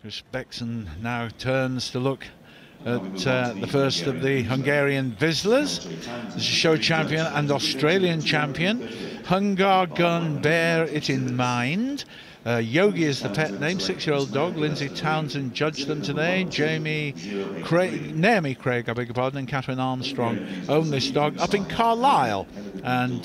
Chris Bexon now turns to look at the first of the Hungarian Vizslers. This is show champion and Australian champion. Hungar bear it in mind. Yogi is the pet name, 6-year-old dog. Lindsay Townsend judged them today. Naomi Craig, I beg your pardon, and Catherine Armstrong own this dog up in Carlisle. And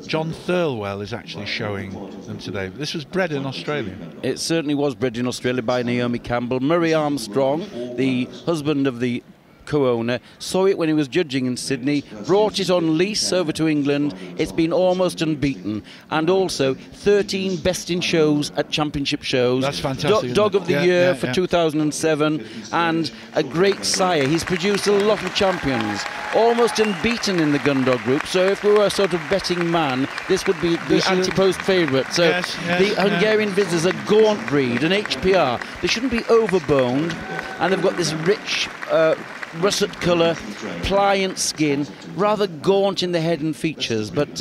John Thirlwell is actually showing them today. This was bred in Australia. It certainly was bred in Australia by Naomi Campbell. Murray Armstrong, the husband of the co-owner, saw it when he was judging in Sydney, brought it on lease over to England. It's been almost unbeaten, and also 13 best in shows at championship shows. That's fantastic. Dog of the year for 2007, and a great sire. He's produced a lot of champions, almost unbeaten in the Gundog group. So if we were a sort of betting man, this would be the anti-post favourite. So the Hungarian Vizslers are a gaunt breed, an HPR. They shouldn't be overboned, and they've got this rich russet colour, pliant skin, rather gaunt in the head and features, but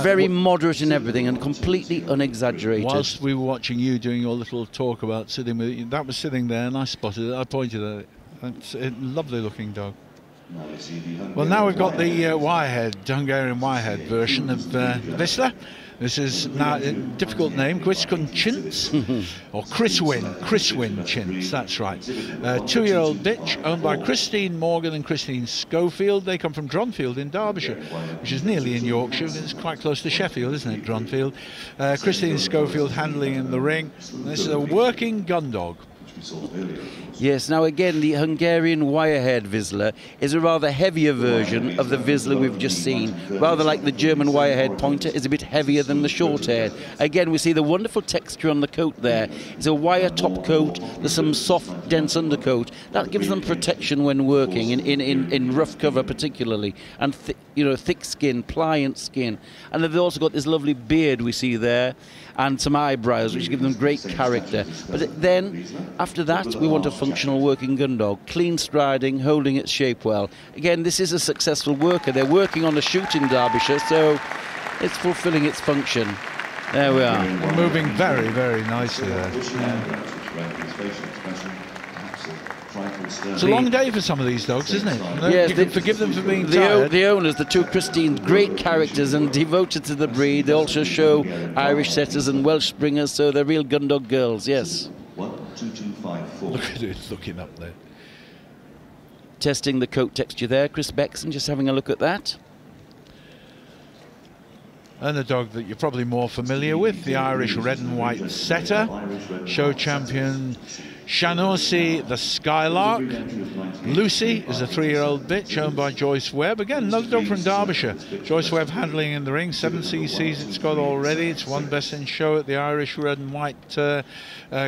very moderate in everything and completely unexaggerated. Whilst we were watching you doing your little talk about sitting with it, that was sitting there and I spotted it, I pointed at it. It's a lovely looking dog. Well, now we've got the Hungarian wirehead version of Vizsla. This is now a difficult name, Gwiskun Chintz, or Chriswin Chintz, that's right. 2-year-old bitch, owned by Christine Morgan and Christine Schofield. They come from Dronfield in Derbyshire, which is nearly in Yorkshire. It's quite close to Sheffield, isn't it, Dronfield? Christine Schofield handling in the ring. This is a working gun dog. Yes, now again, the Hungarian wirehead Vizsla is a rather heavier version of the Vizsla we've just seen. Rather like the German wirehead pointer, is a bit heavier than the short-haired. Again, we see the wonderful texture on the coat there. It's a wire top coat, there's some soft, dense undercoat. That gives them protection when working, in rough cover particularly. And, thick skin, pliant skin. And they've also got this lovely beard we see there, and some eyebrows, which give them great character. But then, after that, we want a functional working gun dog, clean striding, holding its shape well. Again, this is a successful worker. They're working on a shoot in Derbyshire, so it's fulfilling its function. There we are. Moving very, very nicely there. It's a long day for some of these dogs, isn't it? Yes, you can forgive them for being tired. The owners, the two Christines, great characters and devoted to the breed. They also show Irish setters and Welsh springers, so they're real gun dog girls, yes. 1, 2, 2, 5, 4. Look at it looking up there. Testing the coat texture there, Chris Bexon, just having a look at that. And a dog that you're probably more familiar with, the Irish red and white setter, show champion Shanorsi the Skylark. Lucy is a 3-year-old bitch owned by Joyce Webb. Again, another dog from Derbyshire. Joyce Webb handling in the ring. 7 cc's it's got already. It's won best in show at the Irish Red and White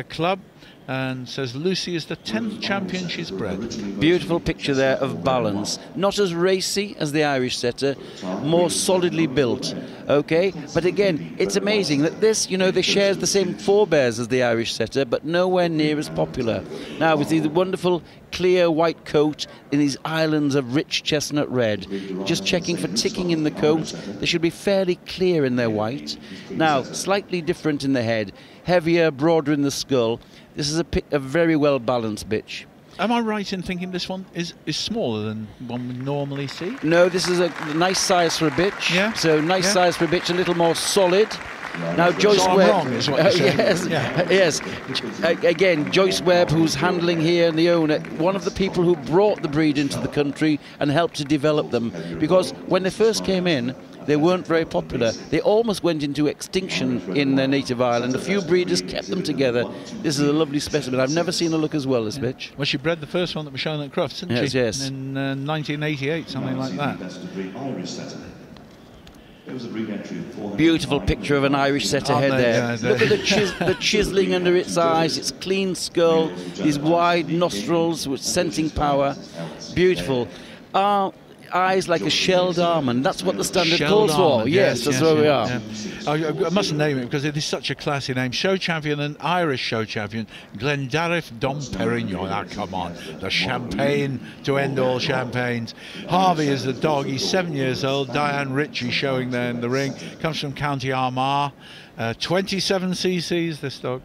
Club. And says Lucy is the 10th champion she's bred. Beautiful picture there of balance. Not as racy as the Irish setter, more solidly built. Okay, but again, it's amazing that this, they share the same forebears as the Irish setter, but nowhere near as popular. Now we see the wonderful clear white coat in these islands of rich chestnut red. Just checking for ticking in the coat. They should be fairly clear in their white. Now, slightly different in the head, heavier, broader in the skull. This is a very well balanced bitch. Am I right in thinking this one is smaller than one we normally see? No, this is a nice size for a bitch. Yeah. So nice size for a bitch, a little more solid. Now Joyce so Webb, I'm wrong, is what you're saying. yes. Again, Joyce Webb, who's handling here, and the owner, one of the people who brought the breed into the country and helped to develop them. Because when they first came in, they weren't very popular. They almost went into extinction in their native island. A few breeders kept them together. This is a lovely specimen. I've never seen her look as well, this bitch. Well, she bred the first one that was shown at Crufts, didn't she? Yes. In 1988, something like that. Beautiful picture of an Irish setter head there. Look at the chiselling under its eyes, its clean skull, these wide nostrils with scenting power. Beautiful. Eyes like a shelled almond. That's what the standard calls for. Yes, that's where we are. Yeah. I must name it because it is such a classy name. Show champion and Irish show champion Glendarriff Dom Perignon. Ah, come on. The champagne to end all champagnes. Harvey is the dog. He's 7 years old. Diane Ritchie showing there in the ring. Comes from County Armagh. 27 cc's, this dog.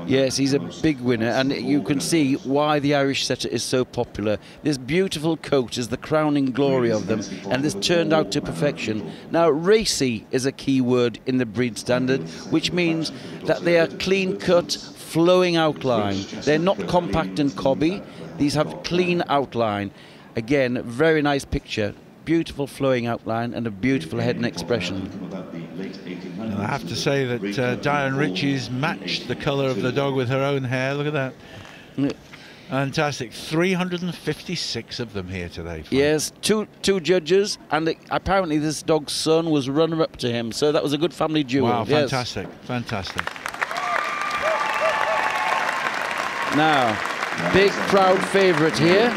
Yes, he's a big winner, and you can see why the Irish setter is so popular. This beautiful coat is the crowning glory of them, and this turned out to perfection. Now, racy is a key word in the breed standard, which means that they are clean-cut, flowing outline. They're not compact and cobby. These have clean outline. Again, very nice picture. Beautiful flowing outline and a beautiful head and expression. And I have to say that Diane Ritchie's matched the colour of the dog with her own hair. Look at that. Fantastic. 356 of them here today. Frank. Yes, two judges, and apparently this dog's son was runner-up to him, so that was a good family duel. Wow, yes. fantastic, fantastic. Now, big crowd favourite here,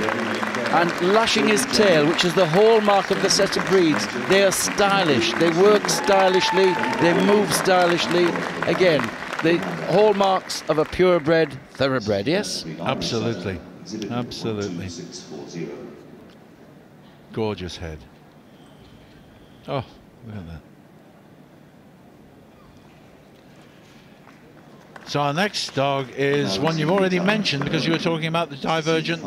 and lashing his tail, which is the hallmark of the setter breeds. They are stylish, they work stylishly, they move stylishly. Again, the hallmarks of a purebred thoroughbred, yes? Absolutely, absolutely. Gorgeous head. Oh, look at that. So our next dog is one you've already mentioned because you were talking about the divergent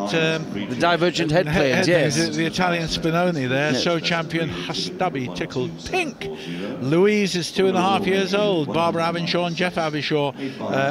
head planes, yes. The Italian Spinoni there, show champion Hastabi tickled pink. Louise is 2.5 years old. Barbara Abinshaw and Jeff Abinshaw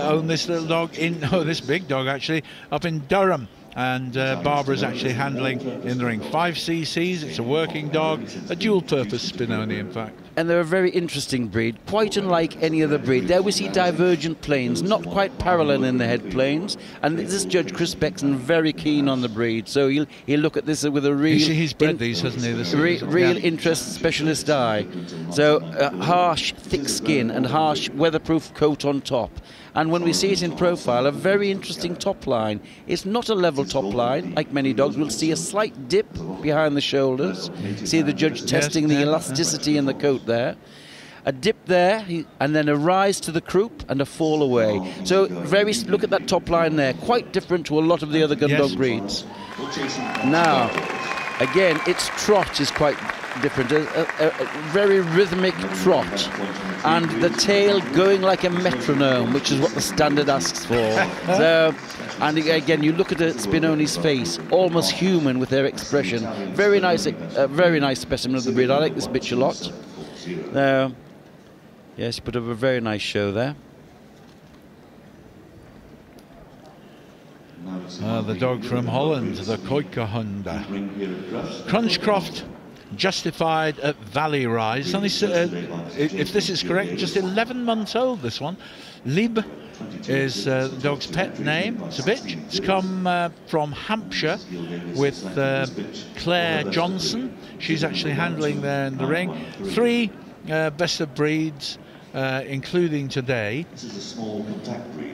own this little dog this big dog actually, up in Durham. And Barbara's actually handling in the ring. 5 cc's, it's a working dog, a dual-purpose Spinoni, in fact. And they're a very interesting breed, quite unlike any other breed. There we see divergent planes, not quite parallel in the head planes. And this Judge Chris Beckson very keen on the breed, so he'll look at this with a real... He's bred these, hasn't he? Real interest specialist eye. So harsh, thick skin and harsh, weatherproof coat on top. And when we see it in profile, a very interesting top line. It's not a level top line, like many dogs. We'll see a slight dip behind the shoulders. See the judge testing the elasticity in the coat there. A dip there, and then a rise to the croup and a fall away. So look at that top line there. Quite different to a lot of the other Gundog breeds. Now, again, its trot is quite different. A very rhythmic trot. And the tail going like a metronome, which is what the standard asks for. So, and again, you look at the Spinoni's face, almost human with their expression. Very nice specimen of the breed. I like this bitch a lot. Yes, you put up a very nice show there. The dog from Holland, the Koikahunda. Crunchcroft justified at Valley Rise. Only, if this is correct, just 11 months old, this one. Lib is the dog's pet name. It's a bitch. It's come from Hampshire with Claire Johnson. She's actually handling there in the ring. 3 best of breeds, including today.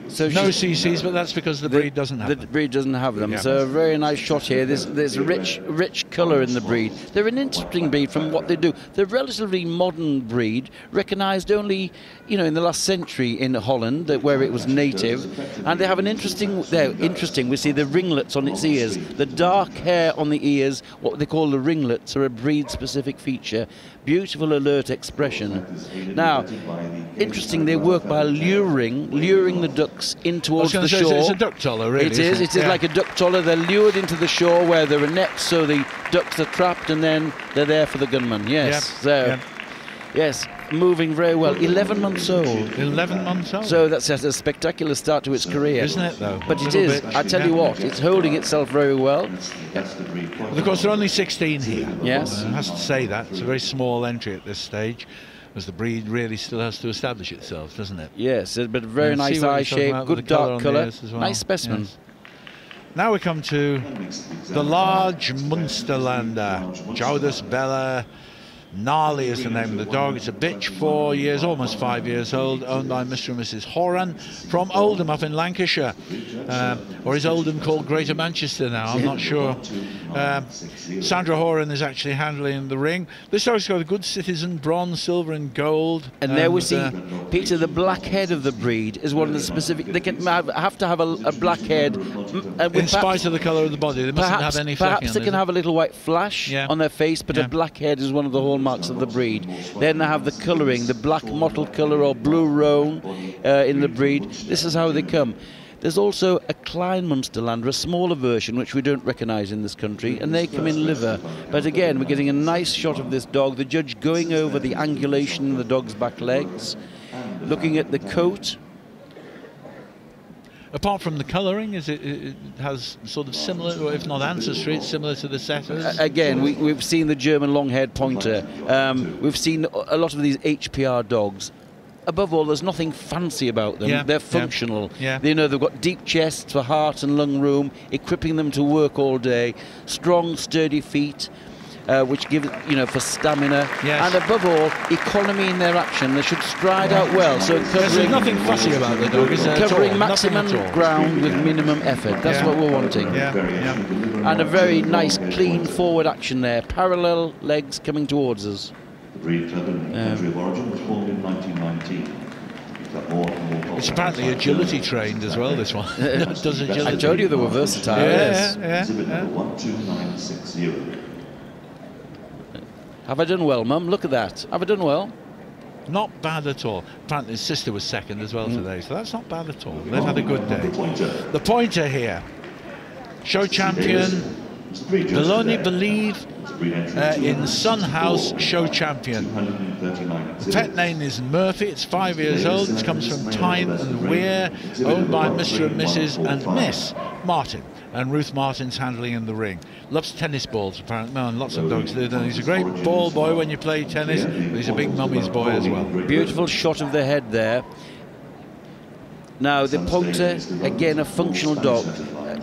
So no CCs, but that's because the breed doesn't have them. The breed doesn't have them. Yeah. So a very nice shot here. There's rich colour in the breed. They're an interesting breed from what they do. They're a relatively modern breed, recognised only, in the last century in Holland, where it was native. And they have an interesting. We see the ringlets on its ears, the dark hair on the ears. What they call the ringlets are a breed-specific feature. Beautiful, alert expression. Now, interesting. They work by luring the ducks in towards the shore. It's a duck toller, really. It is. It is like a duck toller. They're lured into the shore where there are nets, so the ducks are trapped, and then they're there for the gunman. Yes. Yes, moving very well. 11 months old. 11 months old. So that's a spectacular start to its career. Isn't it, though? But it is. I tell you what, it's holding itself very well. But of course, there are only 16 here. Yes. It has to say that. It's a very small entry at this stage, as the breed really still has to establish itself, doesn't it? Yes, but very nice eye shape, good dark colour, well. nice specimen. Yes. Now we come to the large Munsterlander, Joudus Bella. Gnarly is the name of the dog. It's a bitch, 4 years, almost 5 years old, owned by Mr. and Mrs. Horan from Oldham up in Lancashire. or is Oldham called Greater Manchester now? I'm not sure. Sandra Horan is actually handling the ring. This dog's got a good citizen, bronze, silver and gold. And there we see, Peter, the black head of the breed is one of the specific. They can have to have a black head. In spite of the colour of the body, they mustn't have any flecking. Perhaps they can have a little white flash on their face, but a black head is one of the hallmarks of the breed. Then they have the colouring, the black mottled colour or blue roan in the breed. This is how they come. There's also a Klein Munsterlander, a smaller version, which we don't recognise in this country, and they come in liver. But again, we're getting a nice shot of this dog. The judge going over the angulation in the dog's back legs, looking at the coat. Apart from the colouring, it has sort of similar, or if not ancestry, it's similar to the setters. Again, we've seen the German long-haired pointer. We've seen a lot of these HPR dogs. Above all, there's nothing fancy about them. They're functional. They know they've got deep chests for heart and lung room, equipping them to work all day. Strong, sturdy feet, which give for stamina. And above all, economy in their action. They should stride out well. So there's nothing fussy about the dog, is there? Covering maximum ground with minimum effort. That's what we're wanting. And a very nice, clean forward action there. Parallel legs coming towards us. The breed club and country of origin was formed in 1919. It's apparently agility trained as well, this one. Does agility. I told you they were versatile. Exhibit number 12960. Have I done well, Mum? Look at that. Have I done well? Not bad at all. Apparently his sister was second as well today, so that's not bad at all. They've had a good day. The pointer here. Show champion. Will only believe in Sun House show champion. The pet name is Murphy. It's 5 years old. It comes from Tyne and Weir, owned by Mr. and Mrs. and Miss Martin. And Ruth Martin's handling in the ring. Loves tennis balls, apparently. Man, lots of dogs do. And he's a great ball boy when you play tennis, but he's a big mummy's boy as well. Beautiful shot of the head there. Now, the pointer, again, a functional dog.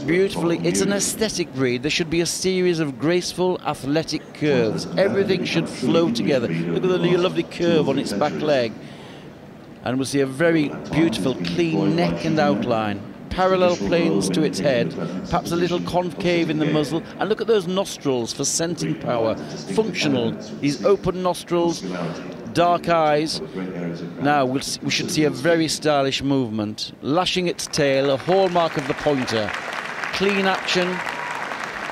Beautifully, it's an aesthetic breed. There should be a series of graceful, athletic curves. Everything should flow together. Look at the lovely curve on its back leg. And we'll see a very beautiful, clean neck and outline. Parallel planes to its head, perhaps a little concave in the muzzle. And look at those nostrils for scenting power. Functional, these open nostrils, dark eyes. Now we should see a very stylish movement. Lashing its tail, a hallmark of the pointer. Clean action.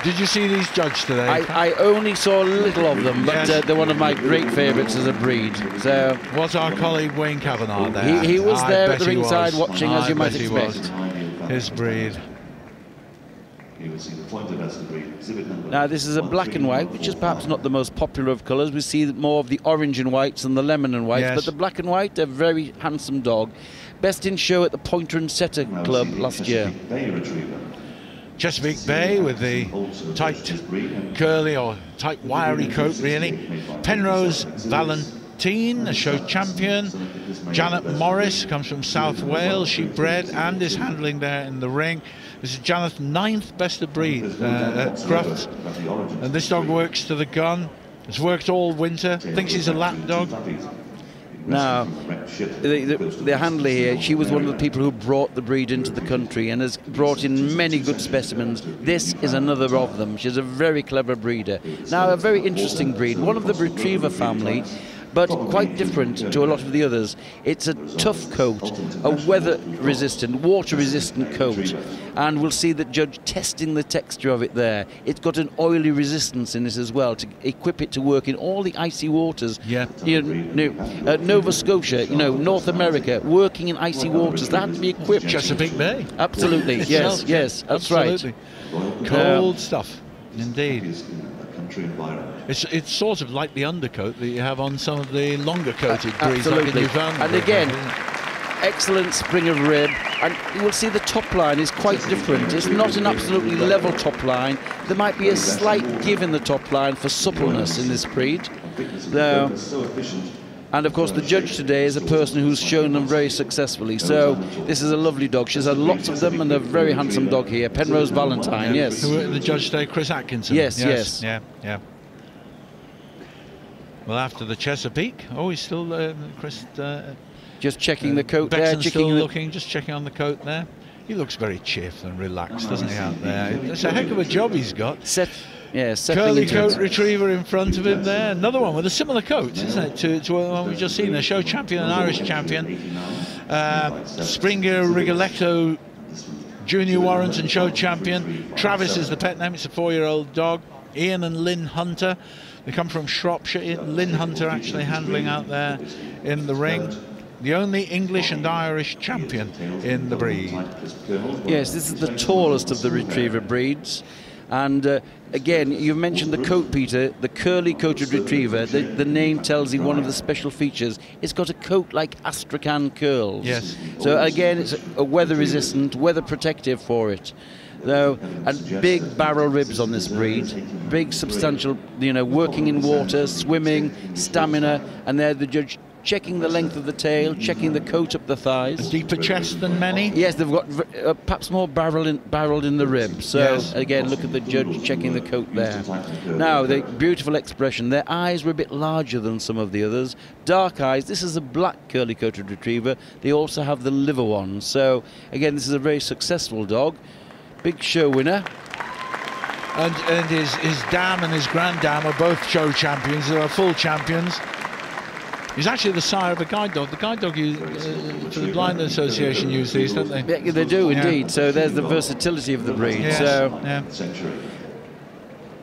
Did you see these judged today? I only saw a little of them, but they're one of my great favourites as a breed. So was our colleague Wayne Kavanagh there? He was there at the ringside watching, as you might expect. His breed. Now this is a black and white, which is perhaps not the most popular of colours. We see more of the orange and whites and the lemon and whites, but the black and white, a very handsome dog. Best in show at the Pointer and Setter Club last year. Chesapeake Bay with the tight curly or tight wiry coat really. Penrose Valentine, a show champion. Janet Morris comes from South Wales, she bred and is handling there in the ring. This is Janet's 9th best of breed at Crufts, and this dog works to the gun. It's worked all winter, thinks he's a lap dog. Now, the handler here, she was one of the people who brought the breed into the country and has brought in many good specimens. This is another of them. She's a very clever breeder. Now, a very interesting breed, one of the retriever family, but quite different to a lot of the others. It's a tough coat, a weather-resistant, water-resistant coat, and we'll see the judge testing the texture of it there. It's got an oily resistance in it as well to equip it to work in all the icy waters. Nova Scotia, North America, working in icy waters, that had to be equipped. Chesapeake Bay. Absolutely, yes, that's absolutely. Right. Cold stuff, indeed. It's sort of like the undercoat that you have on some of the longer coated breeds like in Newfoundland. And again, excellent spring of rib, and you will see the top line is quite different. It's not an absolutely level top line. There might be a slight give in the top line for suppleness in this breed. And of course the judge today is a person who's shown them very successfully. So this is a lovely dog. She's had lots of them and a very handsome dog here. Penrose Valentine, yes. Who the judge today, Chris Atkinson. Yes. Yeah. Well, after the Chesapeake, he's still Chris. Just checking the coat Bexon's there. still looking, just checking on the coat there. He looks very chiffed and relaxed, doesn't he, out there? It's a heck of a job he's got. Curly coat retriever in front of him there. Another one with a similar coat, isn't it, to the one we've just seen. A show champion and Irish champion. Springer Rigoletto Junior Warrington show champion. Travis is the pet name. It's a 4-year-old dog. Ian and Lynn Hunter. They come from Shropshire. Lynn Hunter actually handling out there in the ring. The only English and Irish champion in the breed. Yes, this is the tallest of the retriever breeds. And again, you mentioned the coat, Peter, the curly-coated retriever. The name tells you one of the special features. It's got a coat like Astrakhan curls. Yes. So again, it's a weather-resistant, weather-protective for it. Though, and big barrel ribs on this breed, big substantial, you know, working in water, swimming, stamina, and there the judge checking the length of the tail, checking the coat up the thighs. A deeper chest than many? Yes, they've got perhaps more barreled in the ribs. So yes. Again, look at the judge checking the coat there. Now, the beautiful expression. Their eyes were a bit larger than some of the others. Dark eyes. This is a black curly-coated retriever. They also have the liver ones. So again, this is a very successful dog. Big show winner. And his dam and his granddam are both show champions. They are full champions. He's actually the sire of a guide dog. The guide dog, the Blind Association use these, don't they? Yeah, they do indeed. So there's the versatility of the breed. Yes. So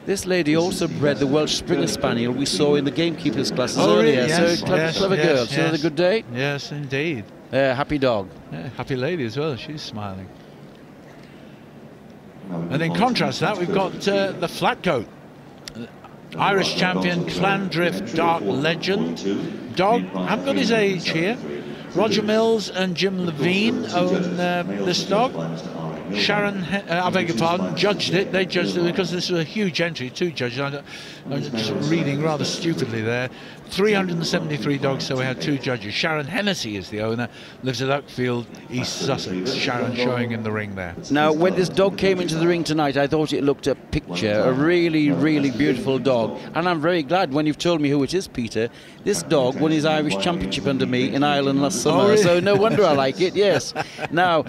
this lady also bred the Welsh Springer Spaniel we saw in the gamekeepers classes earlier. Yes, so clever girl. She had a good day. Yes, indeed. Happy dog. Yeah, happy lady as well. She's smiling. And in contrast to that, we've got the flat coat. Irish champion, Clandrift Dark Legend. Dog, I haven't got his age here. Roger Mills and Jim Levine own this dog. Sharon, I beg your pardon, judged it. They judged it because this was a huge entry, 2 judges. I'm just reading rather stupidly there. 373 dogs, so we had 2 judges. Sharon Hennessy is the owner, lives at Uckfield, East Sussex. Sharon showing in the ring there. Now, when this dog came into the ring tonight, I thought it looked a picture, a really, really beautiful dog. And I'm very glad when you've told me who it is, Peter. This dog won his Irish Championship under me in Ireland last summer, really? So no wonder I like it, yes. Now,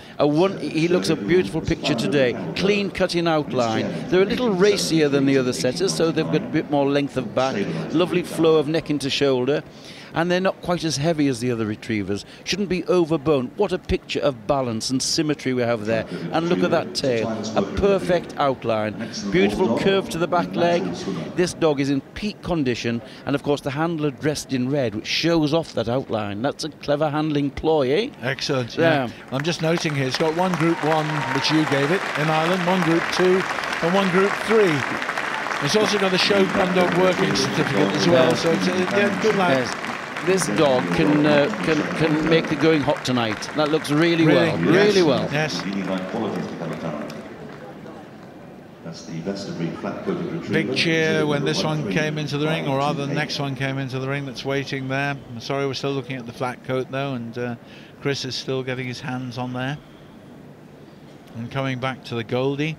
he looks a beautiful picture today. Clean cutting outline. They're a little racier than the other setters, so they've got a bit more length of back. Lovely flow of neck into shoulder. And they're not quite as heavy as the other retrievers. Shouldn't be overbone. What a picture of balance and symmetry we have there. And look at that tail. A perfect outline. Beautiful curve to the back leg. This dog is in peak condition. And of course the handler dressed in red, which shows off that outline. That's a clever handling ploy, eh? Excellent. Yeah. I'm just noting here, it's got one Group 1, which you gave it in Ireland, one Group 2 and one Group 3. It's also got a show Gundog working certificate as well, so it's good lad. Yes. This dog can make the going hot tonight. That looks really well, really well. Yes. Big cheer when this one came into the ring, or rather the next one came into the ring that's waiting there. I'm sorry, we're still looking at the flat coat though, and Chris is still getting his hands on there. And coming back to the Goldie.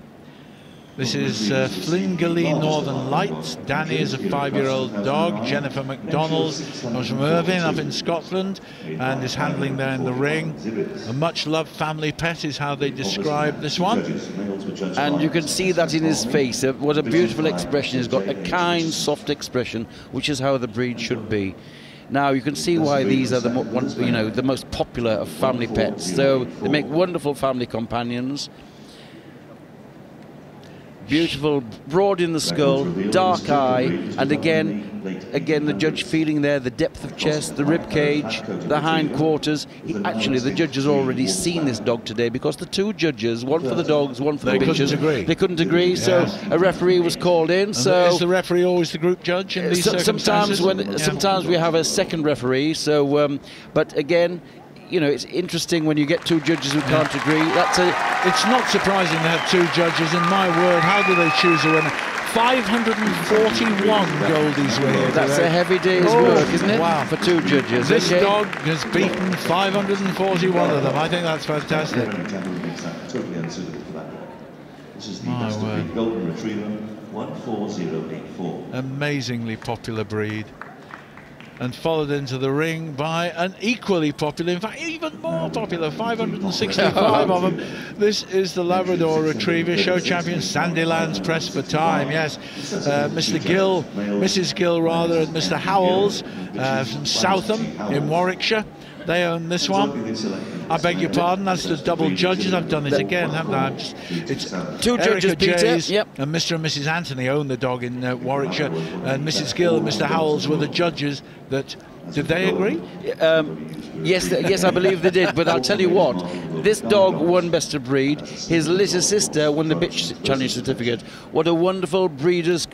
This is Flingelly Northern Lights. Danny is a 5-year-old dog. Jennifer McDonald comes from Irvine up in Scotland and is handling there in the ring. A much-loved family pet is how they describe this one. And you can see that in his face. What a beautiful expression. He's got a kind, soft expression, which is how the breed should be. Now you can see why these are the most popular of family pets. So they make wonderful family companions. Beautiful, broad in the skull, dark eye, and again the judge feeling there the depth of chest, the rib cage, the hindquarters. Actually, the judge has already seen this dog today because the 2 judges, one for the dogs, one for the bitches, they couldn't agree. So a referee was called in. So is the referee always the group judge in these circumstances? Sometimes we have a second referee. So, but again, you know, it's interesting when you get 2 judges who can't agree. It's not surprising to have 2 judges. In my word, how do they choose a winner? 541 Goldies winning. That's a heavy day's work, isn't it? Wow. For 2 judges. This dog has beaten 541 of them. I think that's fantastic. My word. Golden Retriever 14084. Amazingly popular breed. and followed into the ring by an equally popular, in fact even more popular, 565 of them. This is the Labrador Retriever, show champion Sandylands Press for Time. Yes, Mr. Gill, Mrs. Gill rather, and Mr. Howells from Southam in Warwickshire. They own this one. I beg your pardon, that's the double judges. I've done it again, haven't I? It's two judges, Peter. Yep. And Mr. and Mrs. Anthony own the dog in Warwickshire, and Mrs. Gill and Mr. Howells were the judges that. Did they agree? Yes, I believe they did. But I'll tell you what, this dog won Best of Breed. His little sister won the Bitch Challenge certificate. What a wonderful breeder's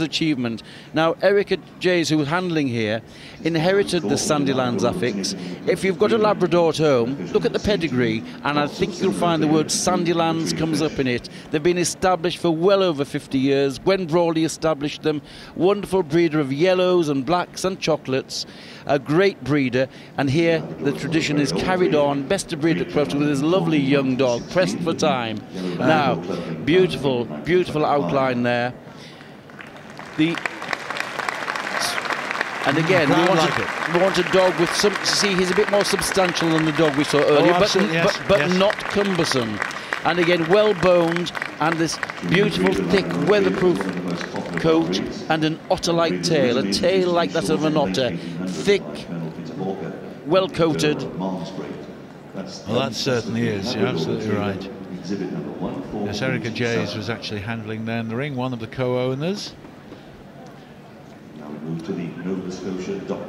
achievement. Now, Erica Jays, who was handling here, inherited the Sandylands affix. If you've got a Labrador at home, look at the pedigree, and I think you'll find the word Sandylands comes up in it. They've been established for well over 50 years. Gwen Brawley established them. Wonderful breeder of yellows and blacks and chocolates. A great breeder, and here the tradition is carried on. Best of Breed at Crofton with this lovely young dog, pressed for time. Now, beautiful, beautiful outline there. And again, we want a dog with some. See, he's a bit more substantial than the dog we saw earlier, but not cumbersome. And again, well boned, and this beautiful, thick, weatherproof coat, and an otter-like tail, a tail like that of an otter, thick, well coated. Well, that certainly is. You're absolutely right. Yes, Erica Jays was actually handling there in the ring, one of the co-owners.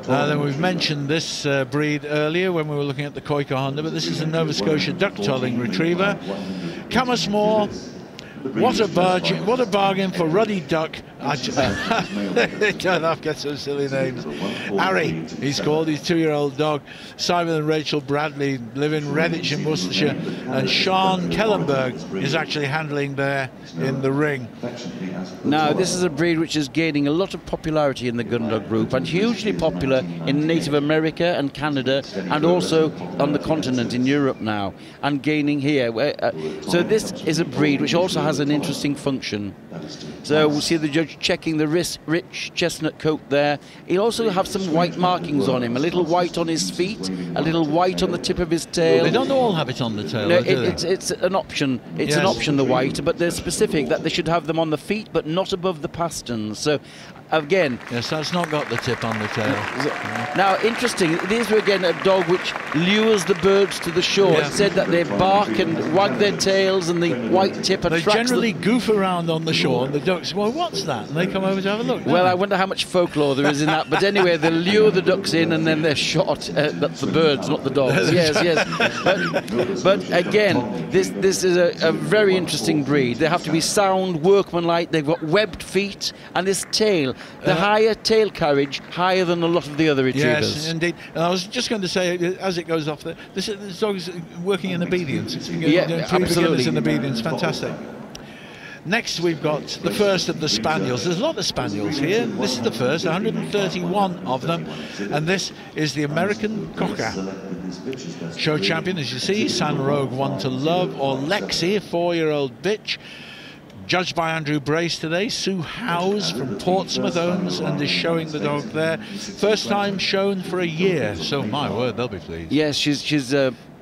Then we've mentioned this breed earlier when we were looking at the Koika Honda, but this is a Nova Scotia duck-tolling retriever. Camasmore, what a bargain for Ruddy Duck. They don't have to get some silly names. Harry, he's called, his 2-year-old dog. Simon and Rachel Bradley live in Redditch in Worcestershire, and Sean Kellenberg is actually handling there in the ring. Now, this is a breed which is gaining a lot of popularity in the Gundog group, and hugely popular in Native America and Canada, and also on the continent in Europe now, and gaining here. So this is a breed which also has an interesting function. So we'll see the judge checking the rich chestnut coat there. He'll also have some white markings on him, a little white on his feet, a little white on the tip of his tail. They don't all have it on the tail, no, do it's an option. It's an option, the white, but they're specific that they should have them on the feet, but not above the pasterns. So again, yes, that's not got the tip on the tail. Now, interesting, these are again a dog which lures the birds to the shore. Yeah. It said that they bark and wag their tails, and the white tip attracts them. They generally goof around on the shore, and the ducks, well, what's that? And they come over to have a look. Well, I wonder how much folklore there is in that. But anyway, they lure the ducks in, and then they're shot. That's the birds, not the dogs. Yes. But again, this is a very interesting breed. They have to be sound, workmanlike. They've got webbed feet, and this tail. The higher tail carriage, higher than a lot of the other retrievers. Yes, indeed. And I was just going to say, as it goes off, this dog is working in obedience. It's absolutely. In obedience. Fantastic. Next, we've got the first of the spaniels. There's a lot of spaniels here. This is the first, 131 of them. And this is the American Cocker. Show champion, as you see, San Rogue One to Love, or Lexi, a 4-year-old bitch. Judged by Andrew Brace today. Sue Howes from Portsmouth owns and is showing the dog there. First time shown for a year, so my word, they'll be pleased. Yes, she's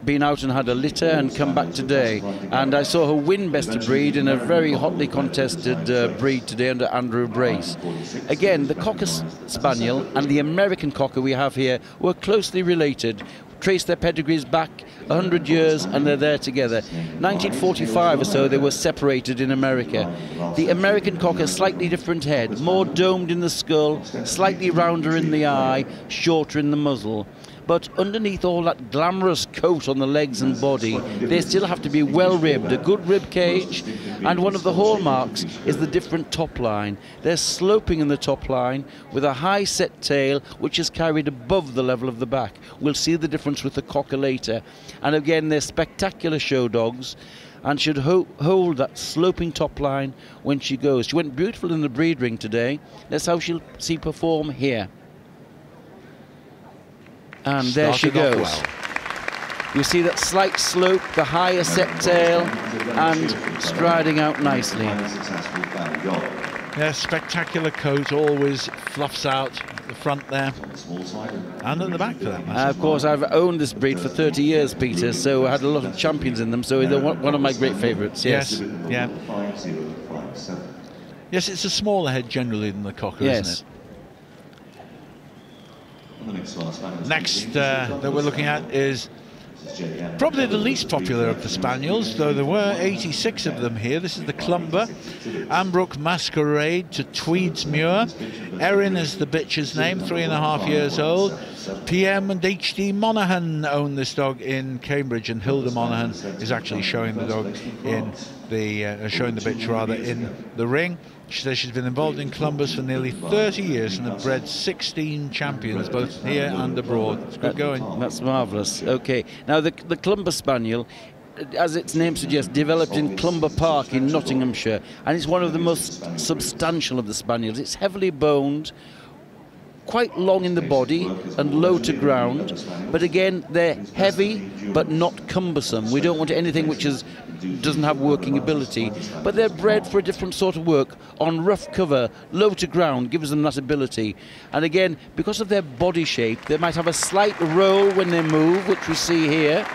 been out and had a litter and come back today. And I saw her win Best of Breed in a very hotly contested breed today under Andrew Brace. Again, the Cocker Spaniel and the American Cocker we have here were closely related. Trace their pedigrees back 100 years, and they're there together. 1945 or so, they were separated in America. The American Cocker, slightly different head, more domed in the skull, slightly rounder in the eye, shorter in the muzzle. But underneath all that glamorous coat on the legs and body, they still have to be well ribbed, a good rib cage, and one of the hallmarks is the different top line. They're sloping in the top line with a high set tail which is carried above the level of the back. We'll see the difference with the Cocker later. And again, they're spectacular show dogs and should hold that sloping top line when she goes. She went beautiful in the breed ring today. That's how she'll see perform here. And there she goes. Well. You see that slight slope, the higher set tail, and striding out nicely. Yeah, spectacular coat, always fluffs out the front there, and at the back for that matter. Of course, I've owned this breed for 30 years, Peter, so I had a lot of champions in them, so they're one of my great favourites, yes. Yeah. Yes, it's a smaller head generally than the cocker, isn't it? Next that we're looking at is probably the least popular of the spaniels, though there were 86 of them here. This is the Clumber. Ambrook Masquerade to Tweedsmuir. Erin is the bitch's name, 3.5 years old. PM and HD Monaghan own this dog in Cambridge, and Hilda Monaghan is actually showing the dog in the showing the bitch rather in the ring. She says she's been involved in Clumbers for nearly 30 years and have bred 16 champions, both here and abroad. It's good going. That's marvellous. Okay, now the Clumber Spaniel, as its name suggests, developed in Clumber Park in Nottinghamshire, and it's one of the most substantial of the spaniels. It's heavily boned, quite long in the body and low to ground, but again they're heavy but not cumbersome. We don't want anything which doesn't have working ability, but they're bred for a different sort of work. On rough cover, low to ground gives them that ability, and again, because of their body shape, they might have a slight roll when they move, which we see here,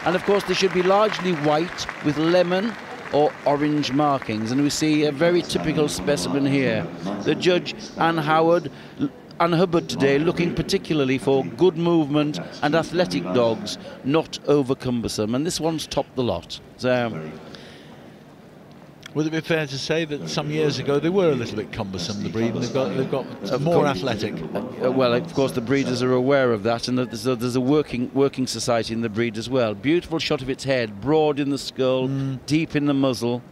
and of course they should be largely white with lemon or orange markings, and we see a very typical specimen here. The judge, Anne Hubbard today, looking particularly for good movement and athletic dogs, not over cumbersome, and this one's topped the lot. So, would it be fair to say that some years ago they were a little bit cumbersome, the breed, and they've got more athletic? Well, of course the breeders are aware of that, and there's a working society in the breed as well. Beautiful shot of its head, broad in the skull, deep in the muzzle.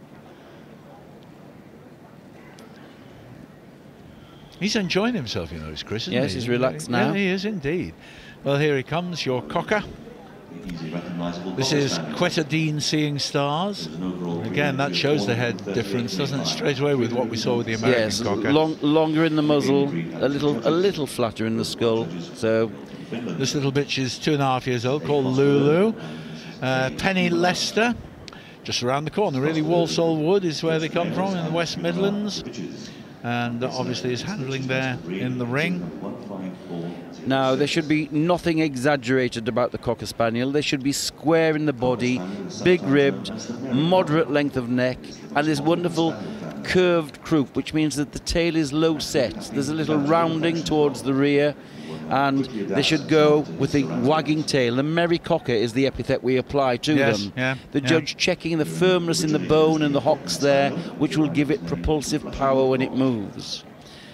He's enjoying himself, you know, Chris, isn't he? Yes, he's relaxed now. Yeah, he is indeed. Well, here he comes, your cocker. This is Quetadine Seeing Stars. Again, that shows the head difference, doesn't it? Straight away with what we saw with the American cocker. Longer in the muzzle, a little flatter in the skull. So this little bitch is 2.5 years old, called Lulu. Penny Leicester, just around the corner, really. Walsall Wood is where they come from, in the West Midlands. And obviously is handling there in the ring. Now, there should be nothing exaggerated about the Cocker Spaniel. They should be square in the body, big-ribbed, moderate length of neck, and this wonderful curved croup, which means that the tail is low set. There's a little rounding towards the rear, and they should go with the wagging tail. The merry cocker is the epithet we apply to them. Yeah, the judge checking the firmness in the bone and the hocks there, which will give it propulsive power when it moves.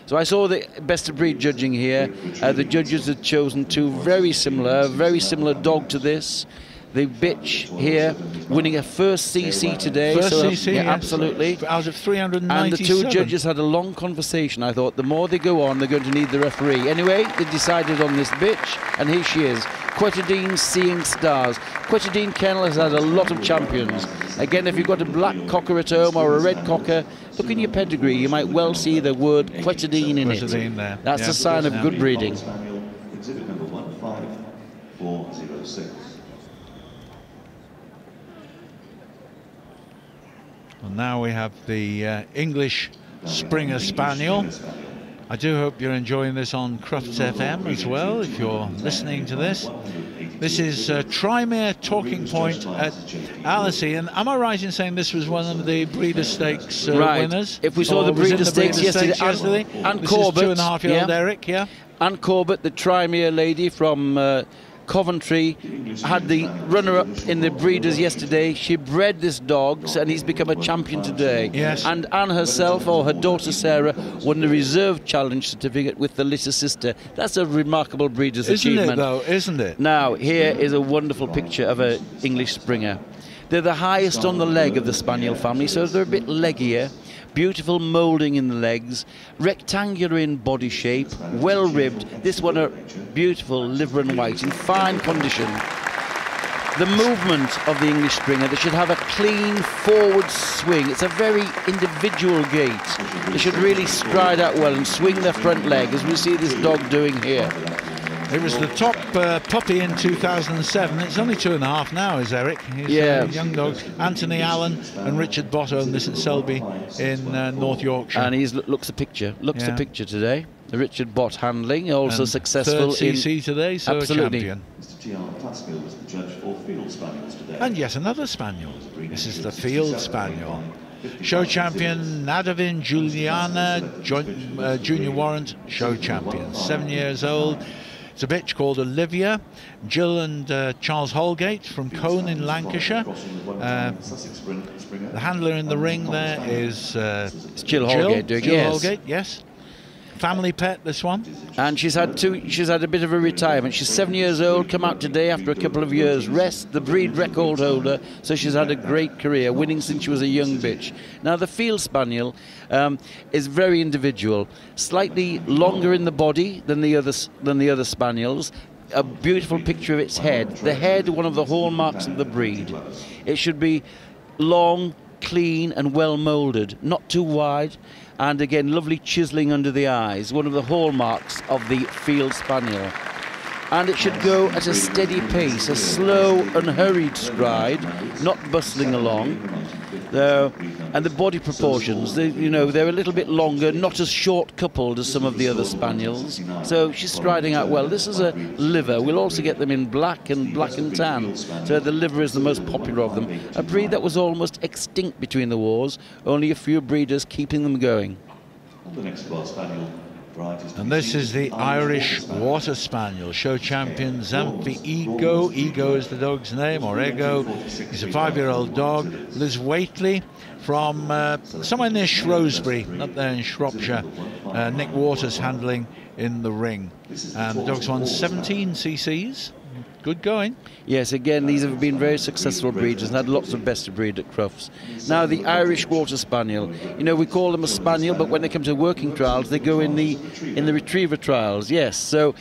So I saw the best of breed judging here. The judges had chosen two very similar dog to this. The bitch here winning a first CC today. First CC, yeah, yes. absolutely. Out of 397. And the two judges had a long conversation. I thought the more they go on, they're going to need the referee. Anyway, they decided on this bitch, and here she is. Quetadine Seeing Stars. Quetadine Kennel has had a lot of champions. Again, if you've got a black cocker at home or a red cocker, look in your pedigree. You might well see the word Quetadine in it. There. That's a sign of good breeding. Exhibit number 15406. And now we have the English Springer Spaniel. I do hope you're enjoying this on Crufts FM as well, if you're listening to this. This is Trimere Talking Point at Alice. And am I right in saying this was one of the Breeders' Stakes winners? If we saw the Breeders' Stakes yesterday, and Corbett, this is 2.5-year-old Eric, yeah? Anne Corbett, the Trimere lady from Coventry, had the runner-up in the breeders yesterday. She bred this dog, and he's become a champion today. Yes. And Anne herself, or her daughter Sarah, won the reserve challenge certificate with the litter sister. That's a remarkable breeder's achievement. Isn't it, though? Isn't it? Now, here is a wonderful picture of an English Springer. They're the highest on the leg of the Spaniel family, so they're a bit leggier. Beautiful moulding in the legs, rectangular in body shape, well ribbed. This one a beautiful liver and white in fine condition. The movement of the English Springer, they should have a clean forward swing. It's a very individual gait. They should really stride out well and swing their front leg, as we see this dog doing here. It was the top puppy in 2007. It's only 2.5 now, is Eric? He's young dogs. Anthony Allen and Richard Bott own this at Selby in North Yorkshire. And he looks a picture. Looks a picture today. The Richard Bott handling, also and successful third CC today, so absolutely. Champion. And yet another spaniel. This is the Field Spaniel. Show champion Nadavin Juliana, junior warrant, show champion, 7 years old. It's a bitch called Olivia. Jill and Charles Holgate from Colne in Lancashire. The handler in the ring there is Jill Holgate. Jill Holgate, yes. Family pet, this one. And she's had a bit of a retirement. She's 7 years old, come out today after a couple of years rest, the breed record holder, so she's had a great career, winning since she was a young bitch. Now the Field Spaniel is very individual, slightly longer in the body than the other spaniels. A beautiful picture of its head. The head, one of the hallmarks of the breed. It should be long, clean and well moulded, not too wide. And again, lovely chiselling under the eyes, one of the hallmarks of the Field Spaniel. And it should go at a steady pace, a slow, unhurried stride, not bustling along. And the body proportions, they're a little bit longer, not as short-coupled as some of the other spaniels. So she's striding out well. This is a liver. We'll also get them in black and tan. So the liver is the most popular of them. A breed that was almost extinct between the wars, only a few breeders keeping them going. And this is the Irish Water Spaniel, show champion Zampi Ego. Ego is the dog's name, or Ego. He's a 5-year-old dog. Liz Waitley from somewhere near Shrewsbury, up there in Shropshire. Nick Waters handling in the ring. And the dog's won 17 cc's. Good going. Yes, again, these have been very successful breeders and had lots of best of breed at Crufts. Now, the Irish Water Spaniel, we call them a spaniel, but when they come to working trials, they go in the retriever trials, yes. So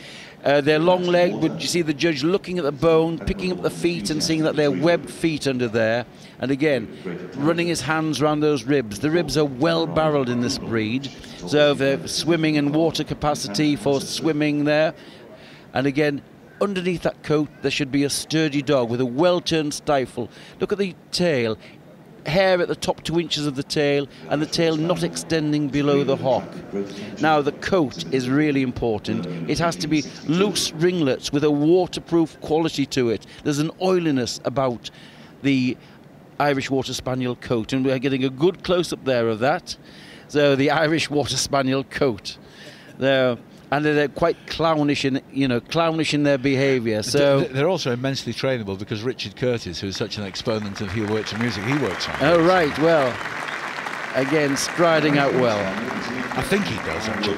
they're long-legged, but you see the judge looking at the bone, picking up the feet and seeing that they're webbed feet under there. And again, running his hands around those ribs. The ribs are well-barreled in this breed, so they're swimming and water capacity for swimming there. And again, underneath that coat, there should be a sturdy dog with a well-turned stifle. Look at the tail. Hair at the top 2 inches of the tail, and the tail not extending below the hock. Now, the coat is really important. It has to be loose ringlets with a waterproof quality to it. There's an oiliness about the Irish Water Spaniel coat, and we're getting a good close-up there of that. So, the Irish Water Spaniel coat. There. And they're quite clownish in their behaviour. So they're also immensely trainable, because Richard Curtis, who's such an exponent of heel works and music, he works on. Oh right, well, again striding out well. I think he does actually.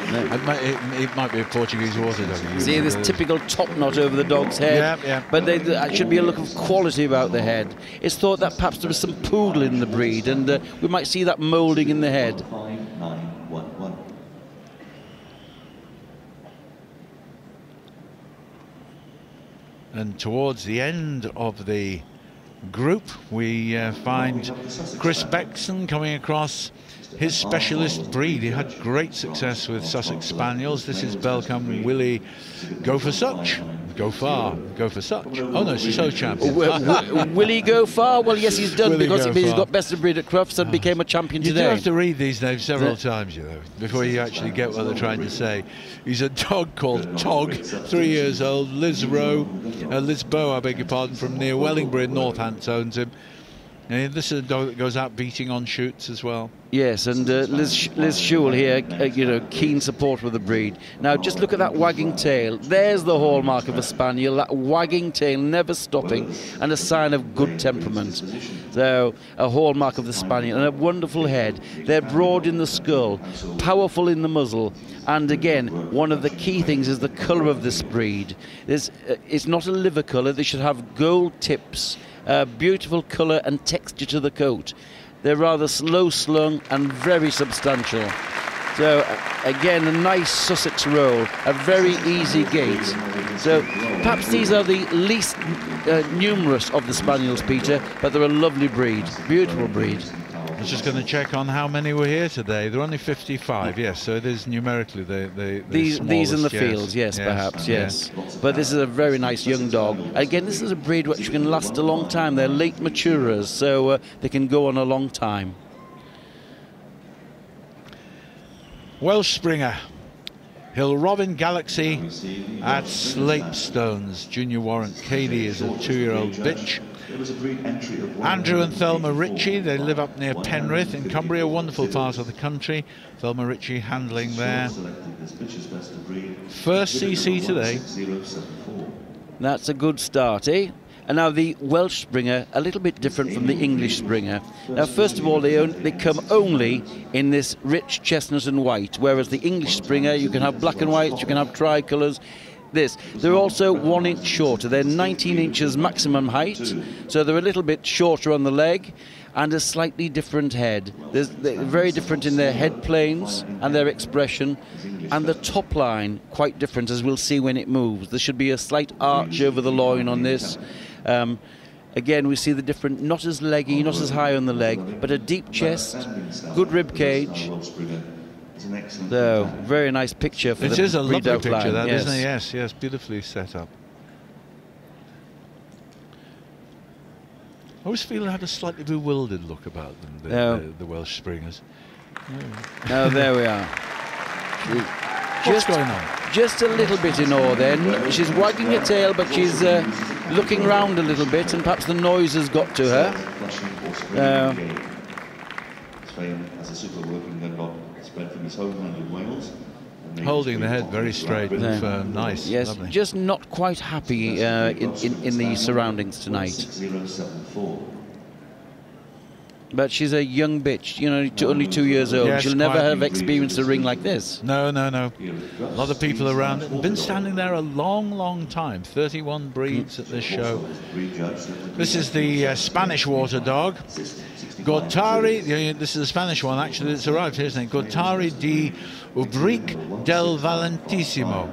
It might be a Portuguese water dog. See this typical top knot over the dog's head. Yeah. But there should be a look of quality about the head. It's thought that perhaps there was some poodle in the breed, and we might see that moulding in the head. And towards the end of the group, we find Chris Beckson coming across his specialist breed. He had great success with Sussex Spaniels. This is Belcombe Willie Go For Such. Go Far, Go For Such. Oh no, it's show champion. Will he go far? Well, yes, he's done, because he's got best of breed at Crufts and became a champion today. You do have to read these names several times, before you actually get what they're trying to say. He's a dog called Tog, 3 years old. Liz Bow, I beg your pardon, from near Wellingborough in Northants owns him. And this is a dog that goes out beating on shoots as well. Yes, and Liz Shewell here, keen support with the breed. Now, just look at that wagging tail. There's the hallmark of a spaniel, that wagging tail never stopping, and a sign of good temperament. So, a hallmark of the spaniel, and a wonderful head. They're broad in the skull, powerful in the muzzle, and again, one of the key things is the colour of this breed. It's not a liver colour. They should have gold tips. Beautiful colour and texture to the coat. They're rather slow slung and very substantial. So again, a nice Sussex roll, a very easy gait. So perhaps these are the least numerous of the spaniels, Peter, but they're a lovely breed, beautiful breed. was just going to check on how many were here today. There are only 55, yes, so it is numerically these in the smallest, fields, yes, perhaps, yes. But this is a very nice young dog. Again, this is a breed which can last a long time. They're late maturers, so they can go on a long time. Welsh Springer. Hill Robin Galaxy at Slapestones. Junior Warrant Cady is a 2-year-old bitch. Andrew and Thelma Ritchie, they live up near Penrith in Cumbria, a wonderful part of the country. Thelma Ritchie handling there. First CC today. That's a good start, eh? And now the Welsh Springer, a little bit different from the English Springer. Now, first of all, they come only in this rich chestnut and white, whereas the English Springer, you can have black and white, you can have tricolours. They're also 1 inch shorter. They're 19 inches maximum height, so they're a little bit shorter on the leg and a slightly different head. They're very different in their head planes and their expression, and the top line quite different, as we'll see when it moves. There should be a slight arch over the loin on this. Again, we see the different, not as leggy, not as high on the leg, but a deep chest, good rib cage. So, very nice picture for the breed outline. It is a lovely picture, that, yes. isn't it? Yes, yes, beautifully set up. I always feel it had a slightly bewildered look about them, the Welsh Springers. Oh, there we are. What's going on? Just a little bit in awe then. She's wagging her tail, but she's looking round a little bit, and perhaps the noise has got to her. Holding the head very straight and firm. Nice. Yes, lovely. just not quite happy in the surroundings tonight. But she's a young bitch, you know, only 2 years old. Yes, she'll never have experienced a ring like this. No, no, no. A lot of people around it. Been standing there a long, long time. 31 breeds at this show. This is the Spanish water dog. Gortari, this is the Spanish one actually that's arrived here, isn't it? Gortari di Ubrique del Valentissimo.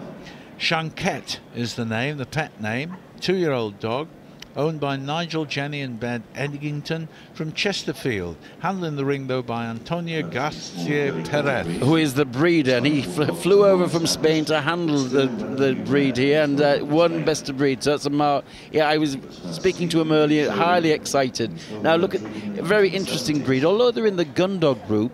Shanquet is the name, the pet name. 2-year-old dog. Owned by Nigel, Jenny and Ben Eddington from Chesterfield. Handling the ring, though, by Antonio Garcia Perez. Who is the breeder, and he flew over from Spain to handle the breed here and won best of breed. So that's yeah, I was speaking to him earlier, highly excited. Now look at a very interesting breed. Although they're in the Gundog group,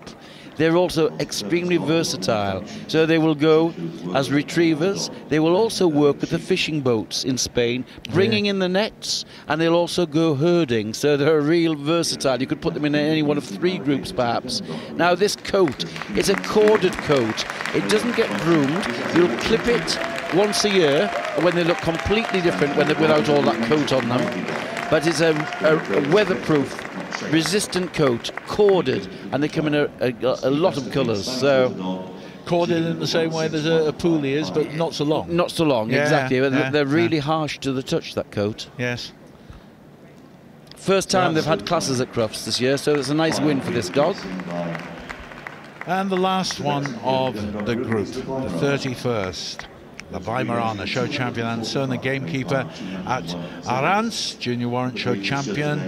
they're also extremely versatile. So they will go as retrievers. They will also work with the fishing boats in Spain, bringing in the nets, and they'll also go herding. So they're real versatile. You could put them in any one of 3 groups, perhaps. Now this coat, it's a corded coat. It doesn't get groomed. You'll clip it once a year when they look completely different without all that coat on them. But it's a weatherproof, resistant coat, corded, and they come in a lot of colours. So corded in the same way that a poolie is, but not so long. Not so long, yeah, exactly. Yeah, they're really harsh to the touch, that coat. Yes. First time they've had classes at Crufts this year, so it's a nice win for this dog. And the last one of the group, the 31st. The Weimaraner show champion and Sona gamekeeper at Arans, Junior Warrant show champion.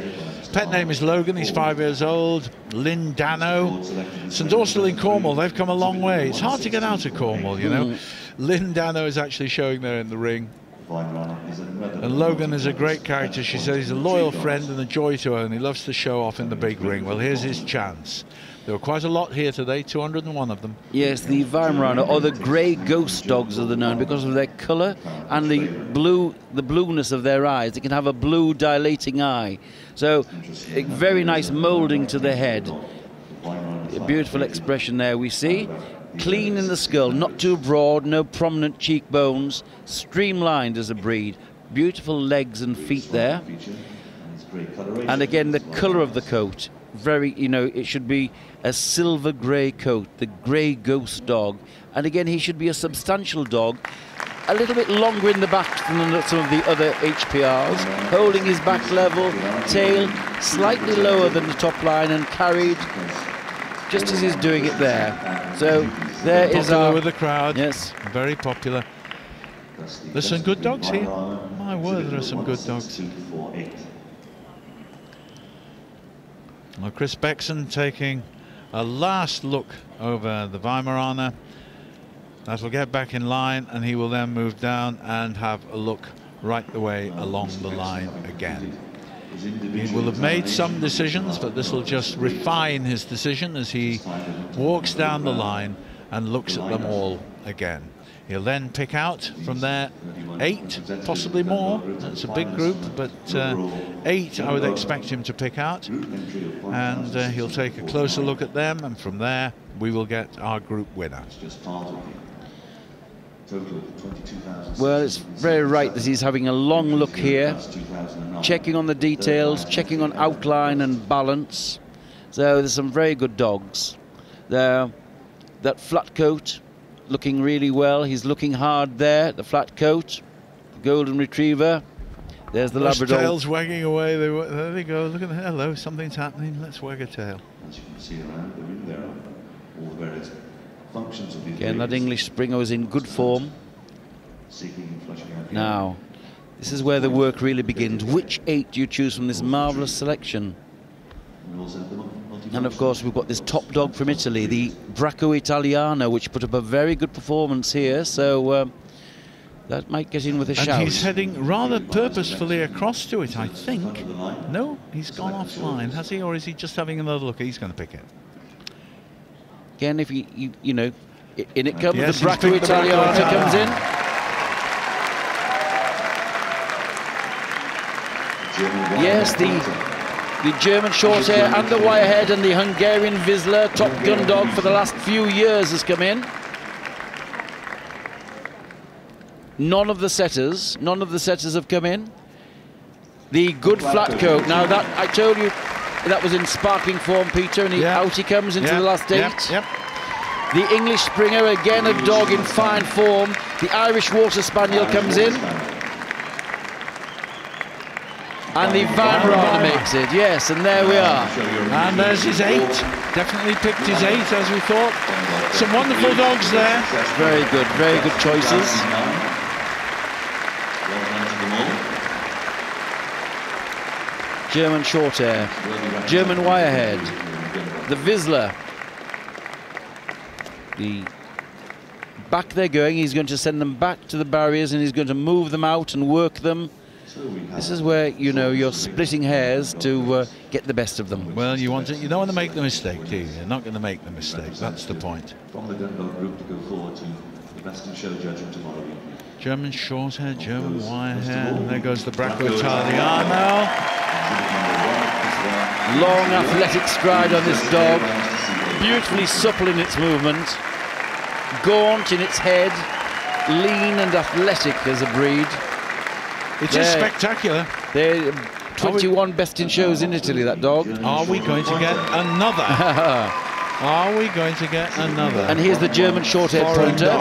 Pet name is Logan, he's 5 years old. Lynn Dano, St Austell in Cornwall, they've come a long way. It's hard to get out of Cornwall, you know. Lynn Dano is actually showing there in the ring. And Logan is a great character. She says he's a loyal friend and a joy to own. He loves to show off in the big ring. Well, here's his chance. There were quite a lot here today, 201 of them. Yes, the Weimaraner, or the grey ghost dogs, are the known because of their colour and the blueness of their eyes. They can have a blue dilating eye. So, a very nice moulding to the head. A beautiful expression there we see. Clean in the skull, not too broad, no prominent cheekbones. Streamlined as a breed. Beautiful legs and feet there. And again, the colour of the coat. Very, you know, it should be a silver grey coat, the grey ghost dog. And again, he should be a substantial dog, a little bit longer in the back than some of the other HPRs, holding his back level, tail slightly lower than the top line and carried just as he's doing it there. So there is our... with the crowd. Yes. Very popular. There's some good dogs here. My word, there are some good dogs. Well, Chris Bexon taking a last look over the Weimaraner. That will get back in line, and he will then move down and have a look right the way along the line again. He will have made some decisions, but this will just refine his decision as he walks down the line and looks at them all again. He'll then pick out from there 8, possibly more. That's a big group, but 8 I would expect him to pick out. And he'll take a closer look at them, and from there we will get our group winner. Well, it's very right that he's having a long look here, checking on the details, checking on outline and balance. So there's some very good dogs there. That flat coat looking really well. He's looking hard there, the flat coat. Golden Retriever. There's the Those Labrador. tails wagging away. There they go. Look at the hello. Something's happening. Let's wag a tail. As you can see around the ring there, all the various functions of the Again, that English Springer was in good form. Now, this is where the work really begins. Which 8 do you choose from this marvellous selection? And of course, we've got this top dog from Italy, the Bracco Italiano, which put up a very good performance here. So that might get in with a shout. And he's heading rather purposefully across to it, I think. No, he's gone offline, has he? Or is he just having another look? He's going to pick it. Again, if you know, in it comes, yes, the Bracco Italiano comes in. Yes, the German Shorthair and the Wirehead and the Hungarian Vizsla, top Gundog for the last few years, has come in. None of the setters have come in. The good flat coat. Now that I told you that was in sparkling form, Peter, and out he comes into the last 8. Yep. The English Springer, again a dog in fine form. The Irish Water Spaniel comes in. And the Weimaraner makes it, yes, and there we are. And there's his 8. Definitely picked his 8, as we thought. Some wonderful dogs there. Very good choices. German Shorthair, German Wirehead, the Vizsla. Back they're going. He's going to send them back to the barriers, and he's going to move them out and work them. This is where, you know, you're splitting hairs to get the best of them. Well, you don't want to make the mistake, do you? You're not going to make the mistake. That's the point. From the Gundog group to go forward to the best in show judging tomorrow evening. German Shorthair, German Wirehair, and there goes the Bracco Italiano. Long athletic stride on this dog, beautifully supple in its movement, gaunt in its head, lean and athletic as a breed. It is spectacular. They're 21 best in shows in Italy, that dog. Are we going to get another? Are we going to get another? And here's the German Shorthair pointer.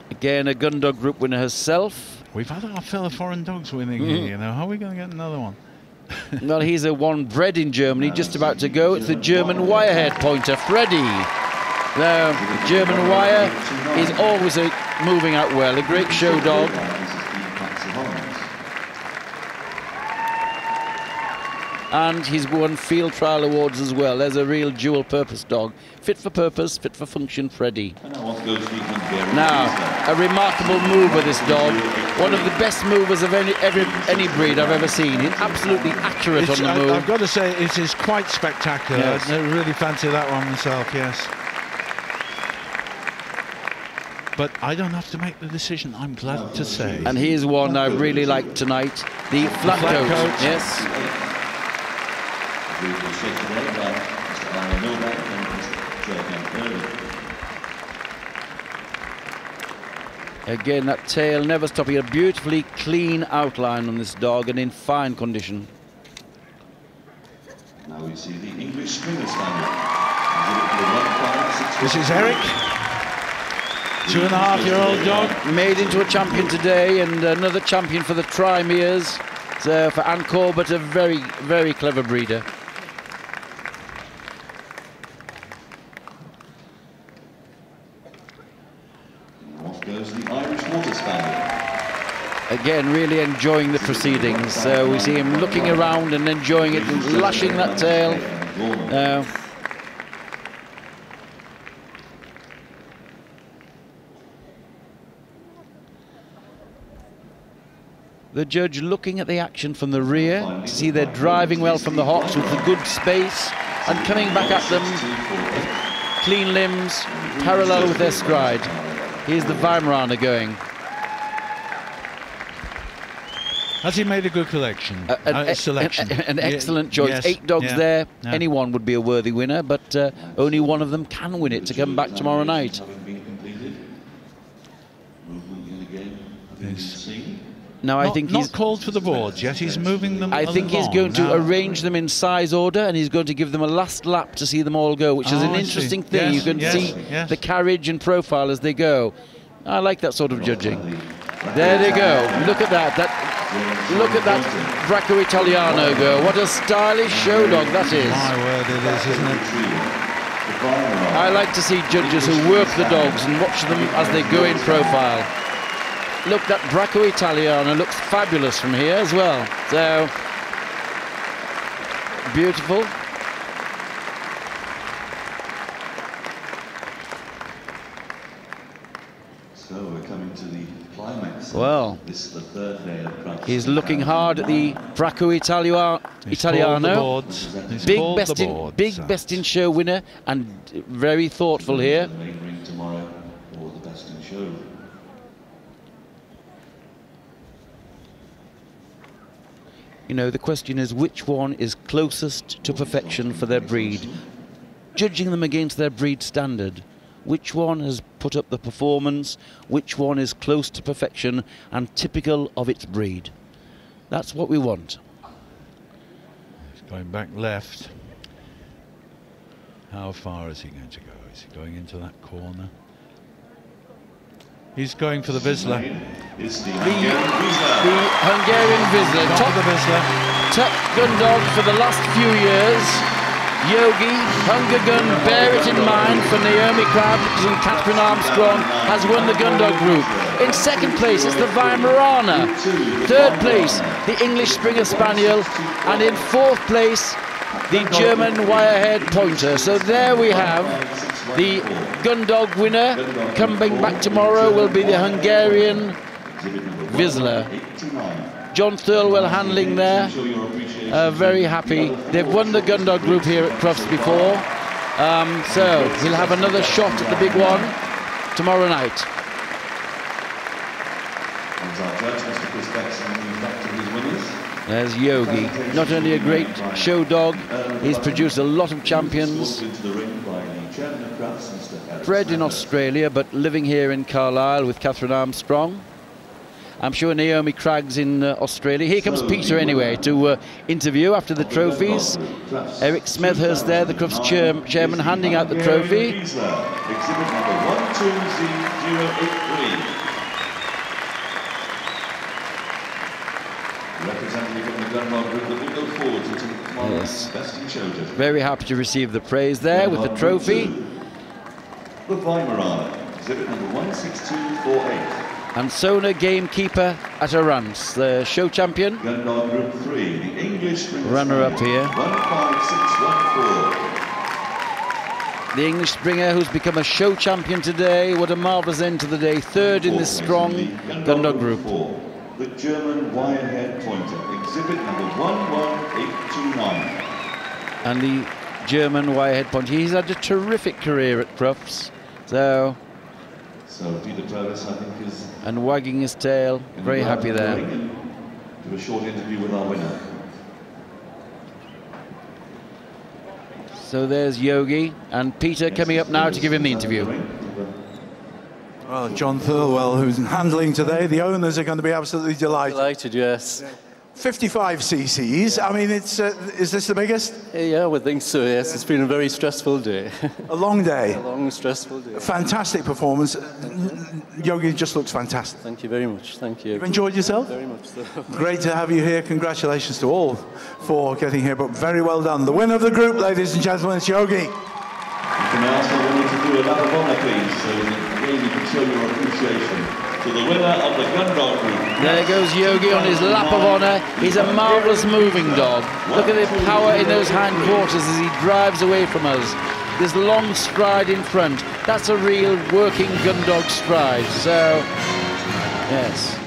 Again, a Gundog group winner herself. We've had our fill of foreign dogs winning here, you know. How are we going to get another one? Well, he's a one bred in Germany, just about to go. It's the German Wirehead pointer, Freddy. Now, German Wire is always moving out well, a great show dog. And he's won field trial awards as well. There's a real dual purpose dog. Fit for purpose, fit for function, Freddy. Now, a remarkable mover, this dog. One of the best movers of any breed I've ever seen. He's absolutely accurate on the move. I've got to say, it is quite spectacular. Yes. I really fancy that one myself, yes. But I don't have to make the decision, I'm glad to say. And here's one I really like tonight, the flat coat. Yes. Again, that tail never stopping. A beautifully clean outline on this dog and in fine condition. Now we see the English Springer Spaniel. This is Eric. 2.5-year-old dog. Made into a champion today, and another champion for the Tri-Mears. So for Ann Corbett, a very, very clever breeder. Off goes the Irish Water Spaniel. Again, really enjoying the proceedings. We see him looking around and enjoying it, lashing that tail. The judge looking at the action from the rear to see they're driving well from the hops with the good space and coming back at them with clean limbs, parallel with their stride. Here's the Weimaraner going. Has he made a good collection? Selection. An excellent choice. Yes. 8 dogs there. Yeah. Anyone would be a worthy winner, but only one of them can win it to come back tomorrow night. Now, I think he's not called for the boards yet. He's moving them. I think he's going to arrange them in size order, and he's going to give them a last lap to see them all go, which is an interesting thing. Yes, you can see the carriage and profile as they go. I like that sort of judging. There they go. Look at that. Look at that Bracco Italiano go. What a stylish show dog that is. My word, it is, isn't it? I like to see judges who work the dogs and watch them as they go in profile. Look, that Bracco Italiano looks fabulous from here as well. So, beautiful. So we're coming to the climax. Well, this is the 3rd day of Crufts. He's looking hard at the Bracco Italiano. Big best in show winner and very thoughtful here. The main ring tomorrow or the best in show. You know, the question is which one is closest to perfection for their breed? Judging them against their breed standard. Which one has put up the performance? Which one is close to perfection and typical of its breed? That's what we want. He's going back left. How far is he going to go? Is he going into that corner? He's going for the Vizsla. The Hungarian Vizsla, top Gundog for the last few years. Yogi, Hunger Gun, bear it in mind for Naomi Krabs and Catherine Armstrong, has won the Gundog group. In 2nd place is the Weimaraner. 3rd place, the English Springer Spaniel. And in 4th place, the German Wirehead Pointer. So there we have the Gundog winner. Coming back tomorrow will be the Hungarian Vizsla. John Thirlwell handling there. Very happy. They've won the Gundog group here at Crufts before. So we'll have another shot at the big one tomorrow night. There's Yogi. Not only a great show dog, he's produced a lot of champions. Bred in Australia, but living here in Carlisle with Catherine Armstrong. I'm sure Naomi Craggs in Australia. Here comes Peter anyway to interview after the trophies. Eric Smethurst there, the Crufts chairman, handing out the trophy. Exhibit number 120083. Representative of the Gundog group that will go forward to tomorrow's best in show judging. Very happy to receive the praise there with the trophy. The Weimaraner, exhibit number 16248. And Sona Gamekeeper at a runs, the show champion. Gundog Group 3, the English runner-up here. 15614. The English Springer who's become a show champion today. What a marvellous end to the day. 3rd in this strong Gundog group. The German Wirehead Pointer, exhibit number 11829. And the German Wirehead Pointer. He's had a terrific career at Crufts. So Peter Travis, I think, is... And wagging his tail, very happy there. Do a short interview with our winner. So there's Yogi, and Peter coming up now to give him the interview. Well, John Thirlwell, who's handling today, the owners are going to be absolutely delighted. Delighted, yes. 55 cc's. I mean, it's is this the biggest? Yeah, I would think so, yes. It's been a very stressful day. A long day. A long, stressful day. Fantastic performance. Yogi just looks fantastic. Thank you very much. Thank you. You've enjoyed yourself? Very much so. Great to have you here. Congratulations to all for getting here, but very well done. The winner of the group, ladies and gentlemen, is Yogi. You can ask the winner to do a lap of honour, please, so again you can show your appreciation. to the winner of the Gundog group. There goes Yogi on his lap of honour. He's a marvellous moving dog. Look at the power in those hindquarters as he drives away from us. This long stride in front. That's a real working Gundog stride. So, yes.